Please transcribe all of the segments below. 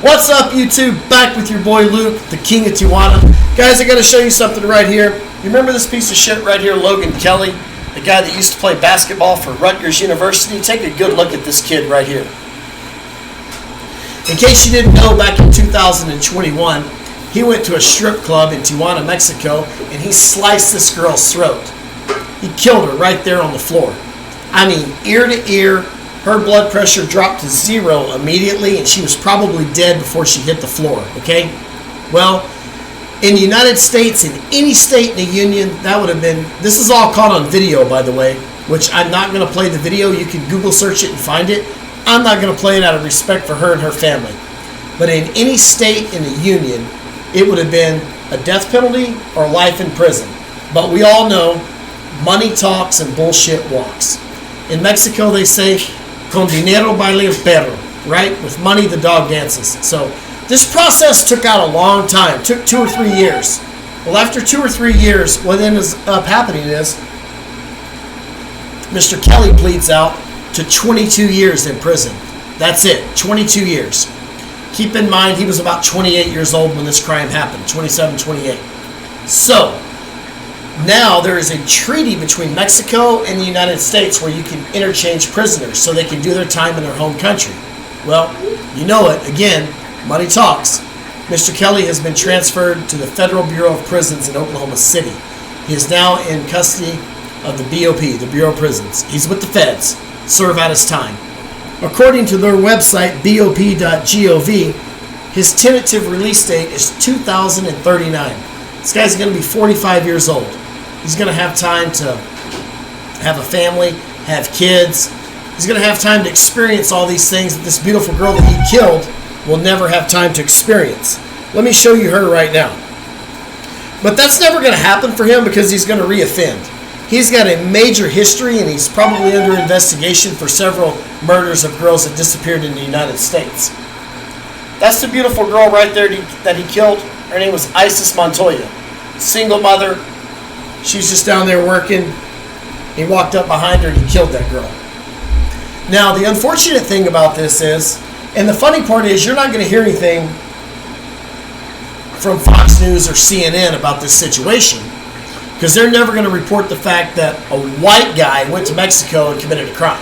What's up, YouTube? Back with your boy Luke, the king of Tijuana. Guys, I got to show you something right here. You remember this piece of shit right here, Logan Kelley, the guy that used to play basketball for Rutgers University? Take a good look at this kid right here. In case you didn't know, back in 2021, he went to a strip club in Tijuana, Mexico, and he sliced this girl's throat. He killed her right there on the floor. I mean, ear to ear. Her blood pressure dropped to 0 immediately, and she was probably dead before she hit the floor, okay? Well, in the United States, in any state in the Union, that would have been, this is all caught on video, by the way, which I'm not going to play the video. You can Google search it and find it. I'm not going to play it out of respect for her and her family. But in any state in the Union, it would have been a death penalty or life in prison. But we all know money talks and bullshit walks. In Mexico, they say, con dinero baila el perro, right? With money, the dog dances. So this process took out a long time. Took 2 or 3 years. Well, after 2 or 3 years, what ends up happening is Mr. Kelley pleads out to 22 years in prison. That's it, 22 years. Keep in mind, he was about 28 years old when this crime happened, 27, 28. So now there is a treaty between Mexico and the United States where you can interchange prisoners so they can do their time in their home country. Well, you know it. Again, money talks. Mr. Kelley has been transferred to the Federal Bureau of Prisons in Oklahoma City. He is now in custody of the BOP, the Bureau of Prisons. He's with the feds. Serve out his time. According to their website, bop.gov, his tentative release date is 2039. This guy's going to be 45 years old. He's going to have time to have a family, have kids. He's going to have time to experience all these things that this beautiful girl that he killed will never have time to experience. Let me show you her right now. But that's never going to happen for him because he's going to reoffend. He's got a major history, and he's probably under investigation for several murders of girls that disappeared in the United States. That's the beautiful girl right there that he killed. Her name was Isis Montoya. Single mother. She was just down there working. He walked up behind her and he killed that girl. Now, the unfortunate thing about this is, and the funny part is, you're not going to hear anything from Fox News or CNN about this situation, because they're never going to report the fact that a white guy went to Mexico and committed a crime.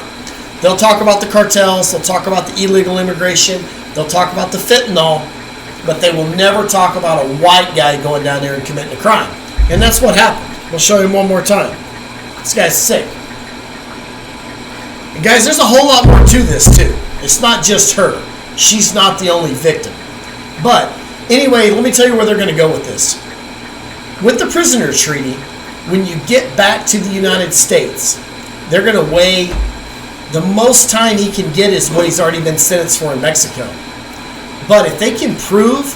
They'll talk about the cartels, they'll talk about the illegal immigration, they'll talk about the fentanyl, but they will never talk about a white guy going down there and committing a crime. And that's what happened. We'll show him one more time. This guy's sick. And guys, there's a whole lot more to this too. It's not just her. She's not the only victim. But anyway, let me tell you where they're going to go with this. With the prisoner treaty, when you get back to the United States, they're going to weigh the most time he can get is what he's already been sentenced for in Mexico. But if they can prove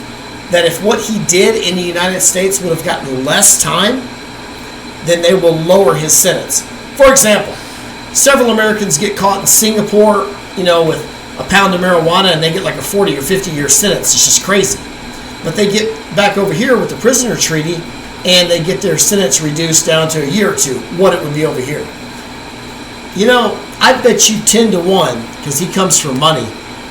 that if what he did in the United States would have gotten less time, then they will lower his sentence. For example, several Americans get caught in Singapore, with a pound of marijuana, and they get like a 40 or 50 year sentence. It's just crazy. But they get back over here with the prisoner treaty, and they get their sentence reduced down to a year or two, what it would be over here. I bet you 10 to 1, because he comes from money,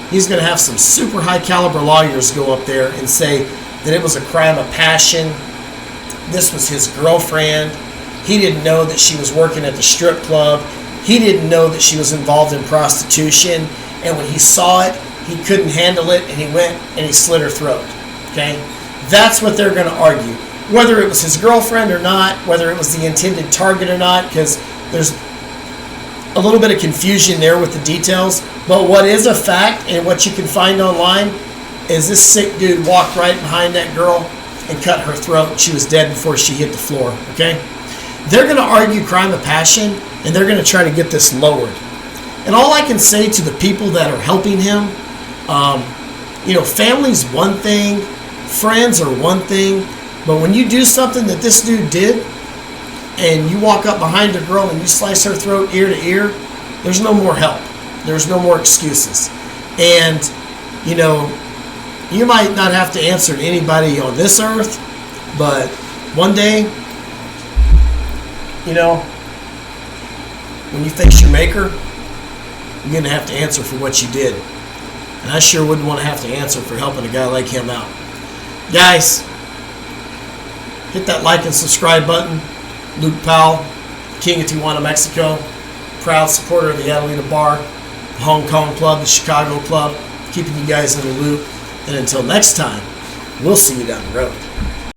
he's going to have some super high caliber lawyers go up there and say that it was a crime of passion. This was his girlfriend. He didn't know that she was working at the strip club. He didn't know that she was involved in prostitution. And when he saw it, he couldn't handle it, and he went and he slit her throat. Okay? That's what they're going to argue. Whether it was his girlfriend or not, whether it was the intended target or not, because there's a little bit of confusion there with the details. But what is a fact, and what you can find online, is this sick dude walked right behind that girl and cut her throat. She was dead before she hit the floor. Okay? They're going to argue crime of passion, and they're going to try to get this lowered. And all I can say to the people that are helping him, family's one thing, friends are one thing, but when you do something that this dude did, and you walk up behind a girl and you slice her throat ear to ear, there's no more help. There's no more excuses. And, you might not have to answer to anybody on this earth, but one day, when you face your maker, you're going to have to answer for what you did. And I sure wouldn't want to have to answer for helping a guy like him out. Guys, hit that like and subscribe button. Luke Powell, King of Tijuana, Mexico, proud supporter of the Adelita Bar, the Hong Kong Club, the Chicago Club, keeping you guys in the loop. And until next time, we'll see you down the road.